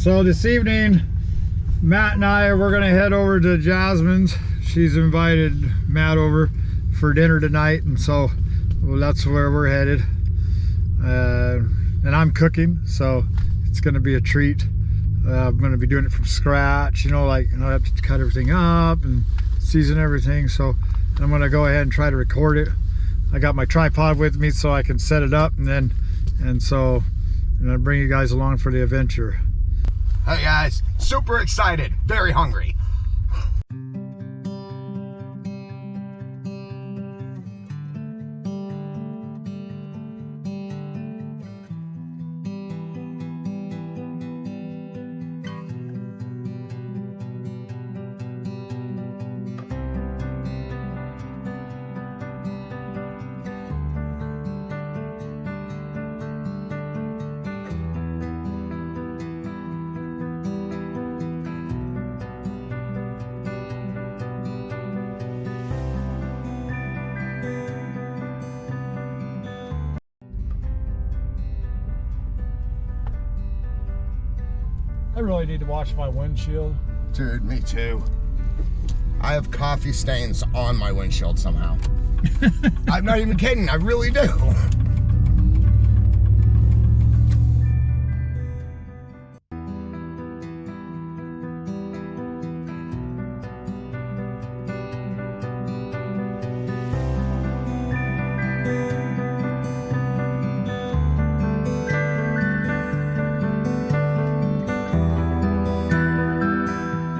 So this evening, Matt and we're gonna head over to Jazmin's. She's invited Matt over for dinner tonight, and so that's where we're headed. And I'm cooking, so it's gonna be a treat. I'm gonna be doing it from scratch, you know, like, I have to cut everything up and season everything. So I'm gonna go ahead and try to record it. I got my tripod with me so I can set it up, and so I'm gonna bring you guys along for the adventure. Hey guys, super excited, very hungry. I really need to wash my windshield. Dude, me too. I have coffee stains on my windshield somehow. I'm not even kidding, I really do.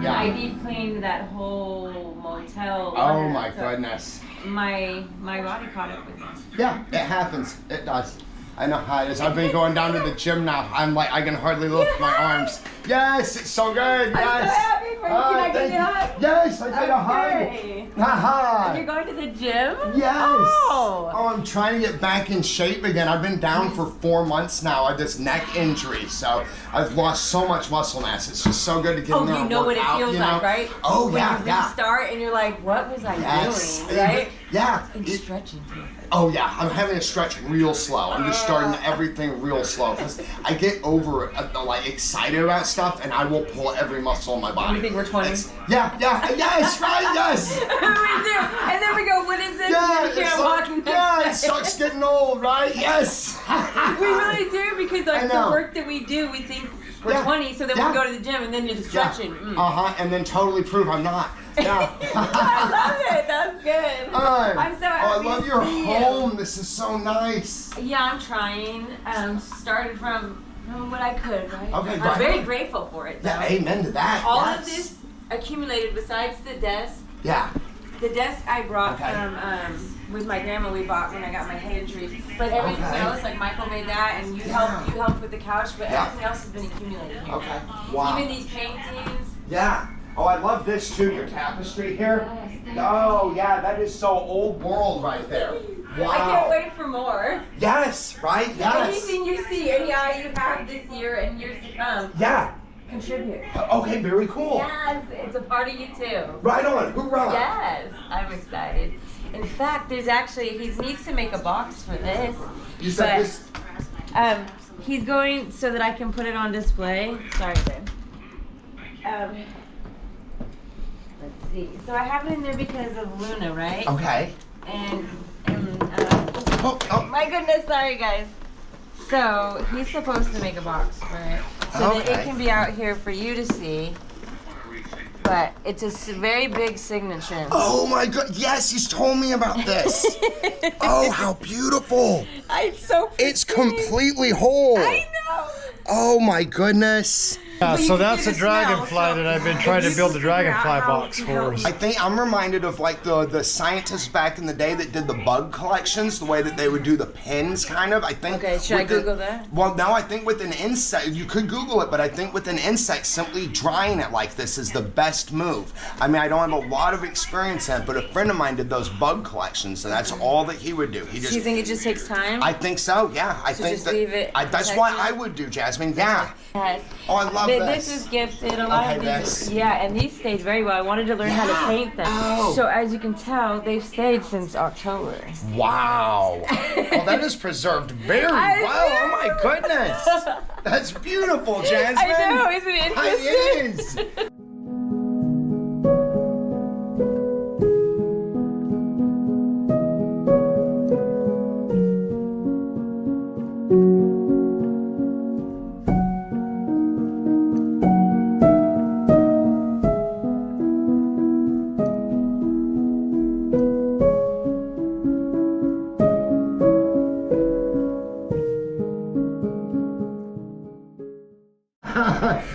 I deep cleaned that whole motel. Oh my goodness. My body caught up with me. Yeah, it happens. It does. I know how it is. I've been going down to the gym now. I'm like, I can hardly lift my arms. Yes, it's so good. Yes. I'm so happy for you. Can I give you a hug? Yes, I take a hug. Okay. Haha. You're going to the gym? Yes. Oh, I'm trying to get back in shape again. I've been down for 4 months now. I have this neck injury, so I've lost so much muscle mass. It's just so good to get in there you and know work what it out, feels you know? like, right? Oh, when yeah, you yeah. restart and you're like, what was I doing, right? Yeah. And stretching too. Oh yeah, I'm having to stretch real slow. I'm just starting everything real slow because I get over like excited about stuff and I will pull every muscle in my body. You think we're 20? Yes, right, yes. We do. And then we go, what is this? Yeah, You can't it's walk like, next yeah, day. it sucks getting old, right? Yes. We really do, because like the work that we do, we think we're 20, so then we go to the gym and then you're stretching. And then totally prove I'm not. Yeah. I love it. That's good. I'm so happy. Oh, I love your home. This is so nice. Yeah, I'm trying. Started from what I could, right? Okay, I'm very grateful for it, though. Yeah, amen to that. All of this accumulated besides the desk. Yeah. The desk I brought from with my grandma. We bought when I got my head injury. But everything else, like Michael made that, and you helped with the couch. But everything else has been accumulated here. Okay. Wow. Even these paintings. Yeah. Oh, I love this too, your tapestry here. Oh, yeah, that is so old world right there. Wow. I can't wait for more. Yes, right? Yes. Anything you see, any eye you have this year and years to come. Yeah. Contribute. Okay, very cool. Yes, it's a part of you too. Right on, hoorah. Yes, I'm excited. In fact, there's actually, he needs to make a box for this. You said this? He's going so that I can put it on display. Sorry, babe. Let's see. So I have it in there because of Luna, right? Okay. And Oh. my goodness, sorry guys. So he's supposed to make a box for it, so that it can be out here for you to see. But it's a very big signature. Oh my god, yes, he's told me about this. Oh, how beautiful. It's so pretty. It's completely whole. I know. Oh my goodness. Yeah, so that's a dragonfly that I've been trying to build the dragonfly box for. I think I'm reminded of like the scientists back in the day that did the bug collections, the way that they would do the pins, kind of. I think. Okay, should I Google that? Well, no, I think with an insect, you could Google it, but I think with an insect, simply drying it like this is the best move. I mean, I don't have a lot of experience in it, but a friend of mine did those bug collections, and that's all that he would do. He just. Do you think it just takes time? I think so. Yeah, I think just that. Leave it That's what I would do, Jazmin. Yeah. Yes. Oh, I love This is gifted. A lot of these, and these stayed very well. I wanted to learn how to paint them. Oh. So as you can tell, they've stayed since October. Wow. Well, that is preserved very well. Oh my goodness. That's beautiful, Jazmin. I know, isn't it interesting? It is.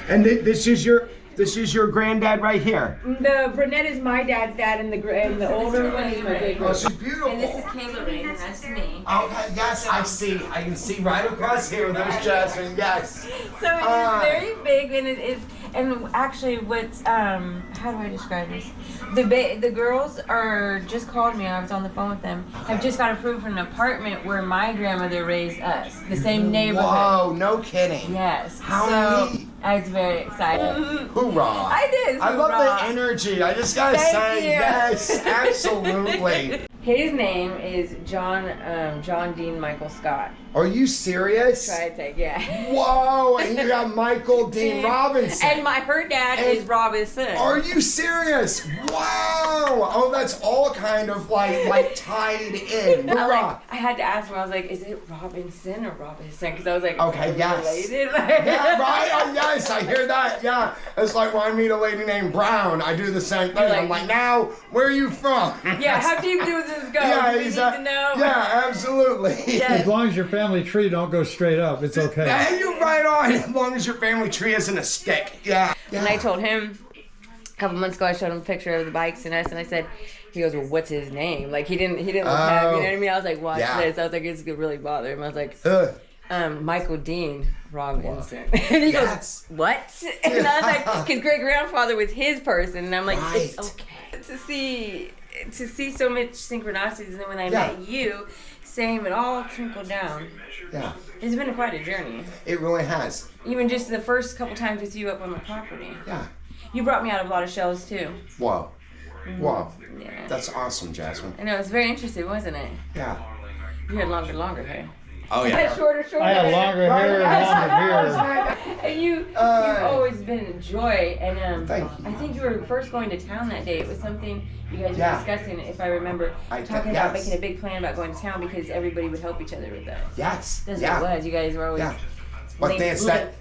And this is your granddad right here. The brunette is my dad's dad, and the older one is my big Oh, brother. she's beautiful. And this is Kayla Rain, and that's me. Okay, yes, I see. I can see right across here. There's Jazmin. Yes. So it is very big, and it is. And actually, what's how do I describe this? The girls are just called me. I was on the phone with them. Have just got approved for an apartment where my grandmother raised us, the same neighborhood. Whoa, no kidding. Yes. How neat. It's very exciting. Hoorah! I did. I love the energy. I just gotta say, yes, absolutely. His name is John Dean Michael Scott. Are you serious? Try to take, yeah. Whoa! And you got Michael Dean Robinson. And her dad is Robinson. Are you serious? Wow! Oh, that's all kind of like tied in. Hoorah! I had to ask him. I was like, "Is it Robinson or Robinson?" Because I was like, okay, yes. Related? Yeah, right. Oh, yes, I hear that. Yeah, it's like when I meet a lady named Brown, I do the same thing. I'm like, now, where are you from? Yeah, how deep does this go? Yeah, we need to know. Yeah, absolutely. As long as your family tree don't go straight up, it's okay. Yeah, you're right on. As long as your family tree isn't a stick. Yeah. And I told him a couple months ago, I showed him a picture of the bikes and us, and I said, he goes, well, what's his name? Like, he didn't look happy, you know what I mean? I was like, watch this. I was like, it's gonna really bother him. I was like, Michael Dean Robinson. And he goes, what? And I was like, his great grandfather was his person, and I'm like, it's okay to see so much synchronicities. And then when I met you, same, it all trickled down. Yeah. It's been quite a journey. It really has. Even just the first couple times with you up on the property. Yeah. You brought me out of a lot of shells too. Whoa. Wow. Yeah. That's awesome, Jazmin. I know, it's very interesting, wasn't it? Yeah. You had longer hair. Oh, yeah. I had shorter I had longer hair and longer beard. And you've always been a joy. And Thank you. I think you were first going to town that day. It was something you guys were discussing, if I remember, talking about making a big plan about going to town because everybody would help each other with that. Yes. That's what it was. You guys were always... Yeah. But there's that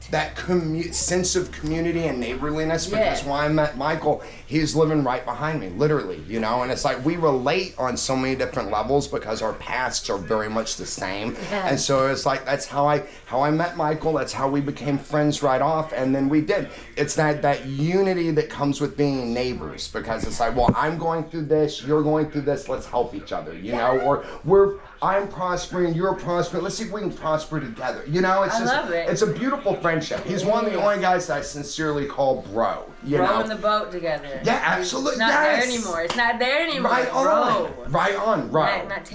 sense of community and neighborliness, because when I met Michael, he's living right behind me, literally, you know, and it's like we relate on so many different levels because our pasts are very much the same. And so it's like that's how I met Michael, that's how we became friends right off, and then we did. It's that unity that comes with being neighbors, because it's like, well, I'm going through this, you're going through this, let's help each other, you know, or I'm prospering, you're prospering, let's see if we can prosper together. You know, it's just, I love it. It's a beautiful friendship. He's one of the only guys that I sincerely call bro. You know? Rowing the boat together. Yeah, absolutely. It's not there anymore. It's not there anymore. Right on. Bro. Right on, right. Not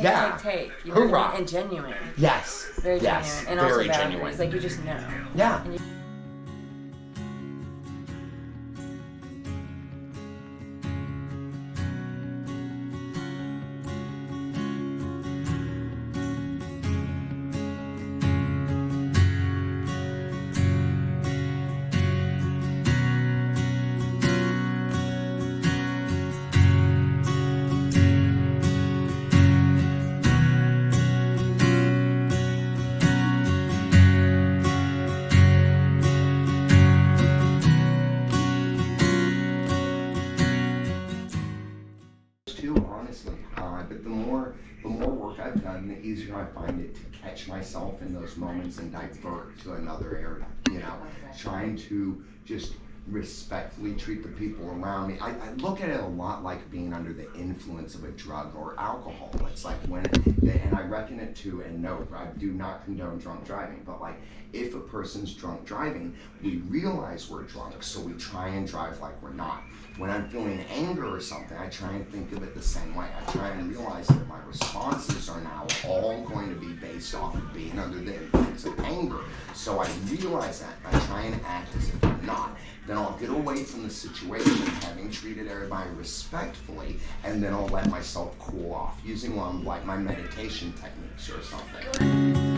take. You know what I mean? And genuine. Yes. Very genuine. And very also genuine. boundaries. Like, you just know. Yeah. But the more work I've done, the easier I find it to catch myself in those moments and divert to another area. You know, trying to just respectfully treat the people around me. I look at it a lot like being under the influence of a drug or alcohol. It's like when, and I reckon it to, and no, I do not condone drunk driving, but like if a person's drunk driving, we realize we're drunk, so we try and drive like we're not. When I'm feeling anger or something, I try and think of it the same way. I try and realize that my responses are now all going to be based off of being under the influence of anger. So I realize that, I try and act as if I'm not. Then I'll get away from the situation, having treated everybody respectfully, and then I'll let myself cool off, using one of like my meditation techniques or something.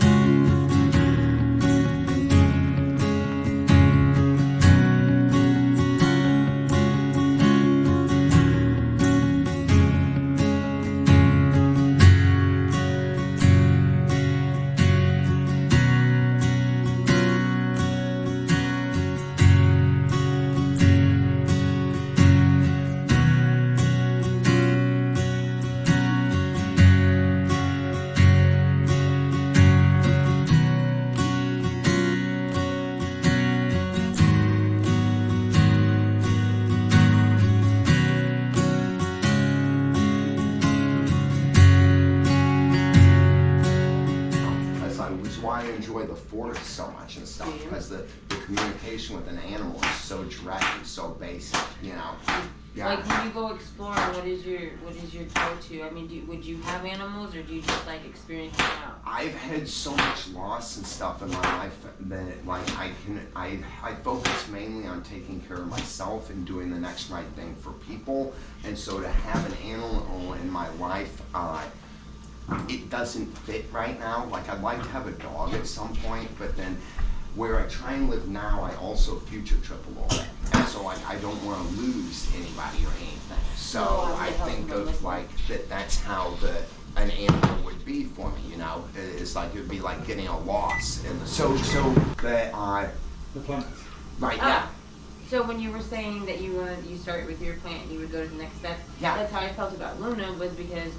why I enjoy the forest so much and stuff, because the communication with an animal is so direct and so basic, you know. Yeah. Like when you go exploring, what is your go-to? I mean, would you have animals, or do you just like experience it out? I've had so much loss and stuff in my life that like I focus mainly on taking care of myself and doing the next right thing for people, and so to have an animal in my life, it doesn't fit right now. Like I'd like to have a dog at some point, but then where I try and live now, I also future trip a little bit. And so like I don't want to lose anybody or anything. So I think of like that's how an animal would be for me, you know. It's like it would be like getting a loss in the so the plants. Right, yeah. So when you were saying that you start with your plant and you would go to the next step, that's how I felt about Luna, was because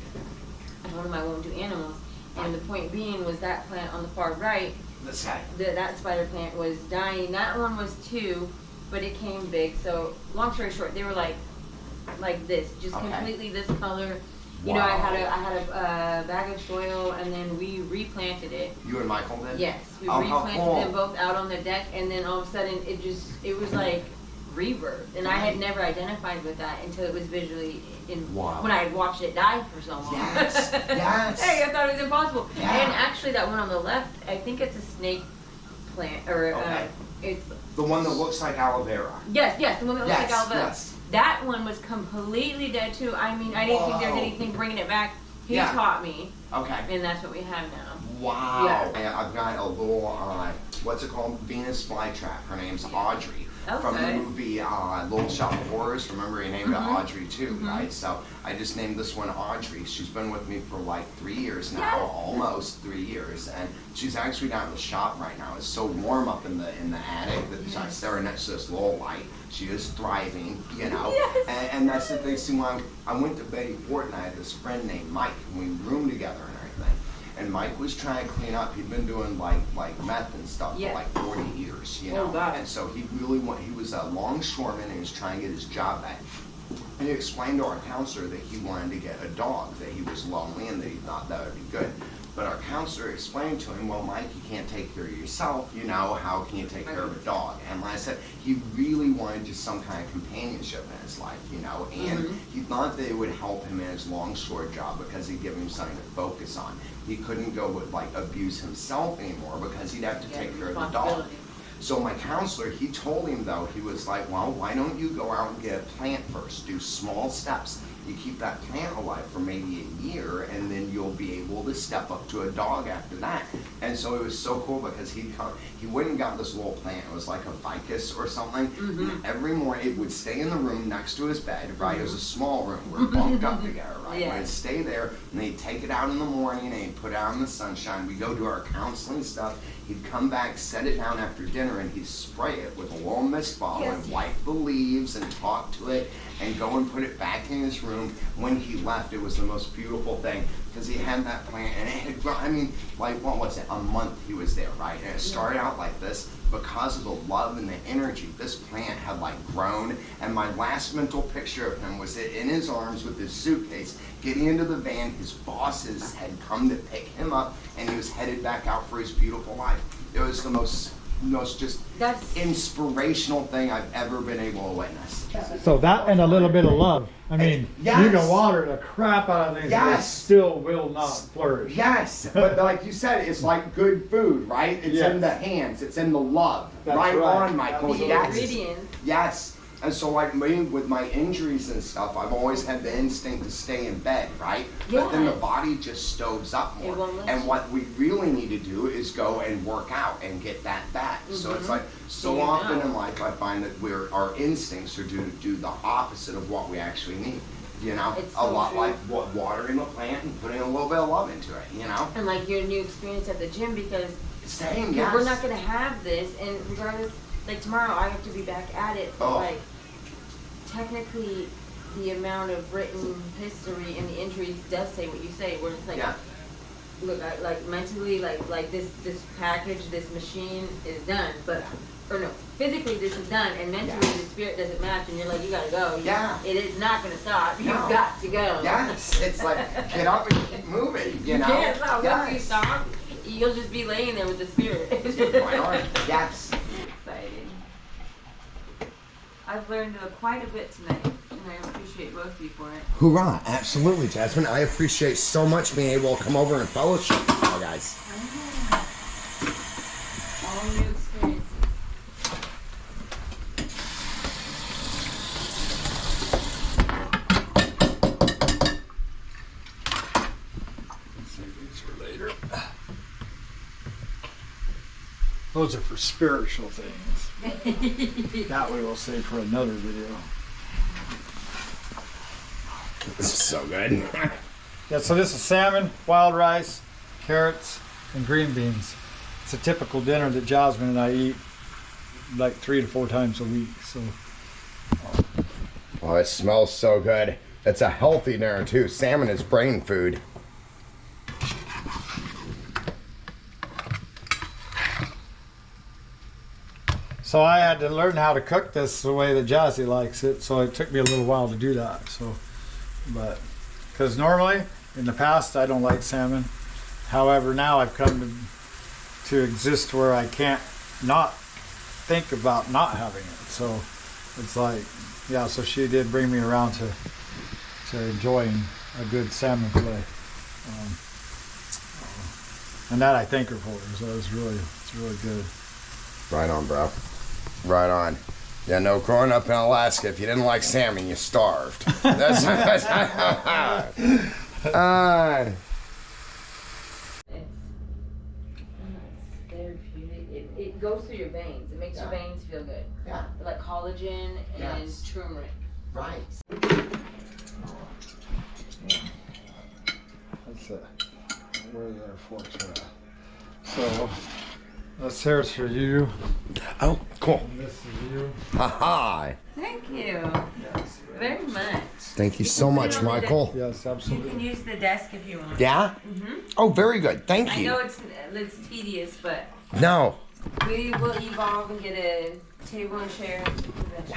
I told him I won't do animals. And the point being was that plant on the far right, that spider plant was dying. That one was 2, but it came big. So long story short, they were like this, just completely this color. You know, I had a bag of soil, and then we replanted it. You and Micheal did? Yes, we replanted them both out on the deck, and then all of a sudden it was like rebirth, and I had never identified with that until it was visually when I had watched it die for so long. Yes, yes. Hey, I thought it was impossible. Yeah. And actually, that one on the left, I think it's a snake plant, or it's the one that looks like aloe vera. Yes, the one that looks like aloe vera. Yes. That one was completely dead too. I mean, I didn't think there was anything bringing it back. He taught me. Okay. And that's what we have now. Wow. Yeah. I've got a little, what's it called? Venus flytrap. Her name's Audrey. From the movie Little Shop of Horrors. Remember, he named it Audrey too, right? So I just named this one Audrey. She's been with me for like 3 years now, almost 3 years, and she's actually down in the shop right now. It's so warm up in the attic that I stare next to this little light. She is thriving, you know. And that's the thing. See, when I went to Betty Fort, and I had this friend named Mike, and we roomed together and everything. And Mike was trying to clean up. He'd been doing like meth and stuff for like 40 years, you know. And so he was a longshoreman, and he was trying to get his job back. And he explained to our counselor that he wanted to get a dog, that he was lonely and that he thought that would be good. But our counselor explained to him, well, Mike, you can't take care of yourself, you know, how can you take care of a dog? And like I said, he really wanted just some kind of companionship in his life, you know, and he thought that it would help him in his longshore job because it'd give him something to focus on. He couldn't go with like abuse himself anymore because he'd have to take care of the dog. So my counselor, he told him though, he was like, well, why don't you go out and get a plant first, do small steps. You keep that plant alive for maybe a year, and then you'll be able to step up to a dog after that. And so it was so cool because he went and got this little plant. It was like a ficus or something. And every morning it would stay in the room next to his bed, right? It was a small room. We're bumped up together, right? Yeah. We'd stay there, and he'd take it out in the morning, and he'd put it out in the sunshine. We'd go do our counseling stuff. He'd come back, set it down after dinner, and he'd spray it with a little mist bottle and wipe the leaves and talk to it and go and put it back in his room. When he left, it was the most beautiful thing because he had that plant and it had grown. I mean, like, what was it? A month he was there, right? And it started out like this. Because of the love and the energy, this plant had like grown, and my last mental picture of him was in his arms with his suitcase, getting into the van. His bosses had come to pick him up, and he was headed back out for his beautiful life. It was the most just inspirational thing I've ever been able to witness. So that and a little bit of love. I mean, you can water the crap out of things, but it still will not flourish. Yes, but like you said, it's like good food, right? It's in the hands, it's in the love. That's right on, Micheal. Yes. And so like me, with my injuries and stuff, I've always had the instinct to stay in bed, right? But then the body just stoves up more. And what we really need to do is go and work out and get that back. So it's like, so often in life I find that our instincts are to do the opposite of what we actually need. You know, a lot like watering a plant and putting a little bit of love into it, you know? And like your new experience at the gym, because same, we're not going to have this, and regardless, like tomorrow I have to be back at it, but like technically the amount of written history and the injuries does say what you say, where it's like, look, like mentally, like this package, this machine is done, but, or no, physically this is done, and mentally the spirit doesn't match, and you're like, you gotta go. It is not gonna stop. You've got to go. Yes, it's like, get up and keep moving, you know? You can't stop. Once you stop, you'll just be laying there with the spirit. Right on. Yes. Exciting. I've learned quite a bit tonight, and I appreciate both of you for it. Hoorah! Absolutely, Jazmin. I appreciate so much being able to come over and fellowship with you guys. All new experiences. Those are for spiritual things. That we will save for another video. This is so good. Yeah, so this is salmon, wild rice, carrots, and green beans. It's a typical dinner that Jazmin and I eat like 3 to 4 times a week. So. Oh, it smells so good. It's a healthy dinner too. Salmon is brain food. So I had to learn how to cook this the way that Jazzy likes it. So it took me a little while to do that. So, but because normally in the past I don't like salmon. However, now I've come to exist where I can't not think about not having it. So it's like, yeah. So she did bring me around to enjoying a good salmon fillet, and that I thank her for. So it's really good. Right on, bro. Right on. Yeah, no, growing up in Alaska, if you didn't like salmon, you starved. That's It's therapeutic. It goes through your veins. It makes your veins feel good. Yeah. Like collagen and turmeric. Right. That's it. Where the other forks are at. So this here's for you. Oh, cool. And this is you. Ha-ha. Thank you very much. Thank you so much, Micheal. Yes, You absolutely. can use the desk if you want. Yeah? Oh, very good. Thank I know you. it's tedious, but No. we will evolve and get a table and chair.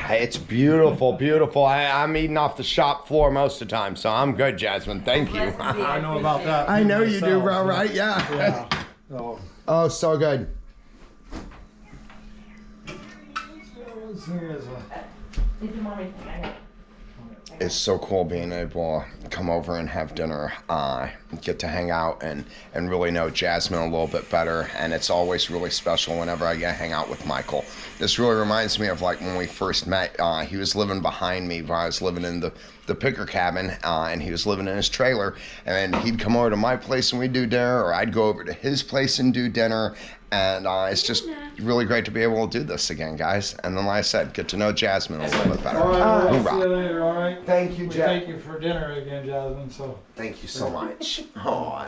It's beautiful, beautiful. I'm eating off the shop floor most of the time, so I'm good, Jazmin. Thank you. I know about that. I know you do, myself, bro, right? Yeah. Yeah. So, Oh, so good. here's It's so cool being able to come over and have dinner, get to hang out and really know Jazmin a little bit better. And it's always really special whenever I get to hang out with Micheal. This really reminds me of like when we first met. He was living behind me while I was living in the picker cabin, and he was living in his trailer. And he'd come over to my place and we'd do dinner, or I'd go over to his place and do dinner. And it's just really great to be able to do this again, guys. And then, like I said, get to know Jazmin a little bit better. all right, we'll Hoorah. see you later, all right? Thank you, We Jazz. take you for dinner again, Jazmin. So. Thank you so much. Oh.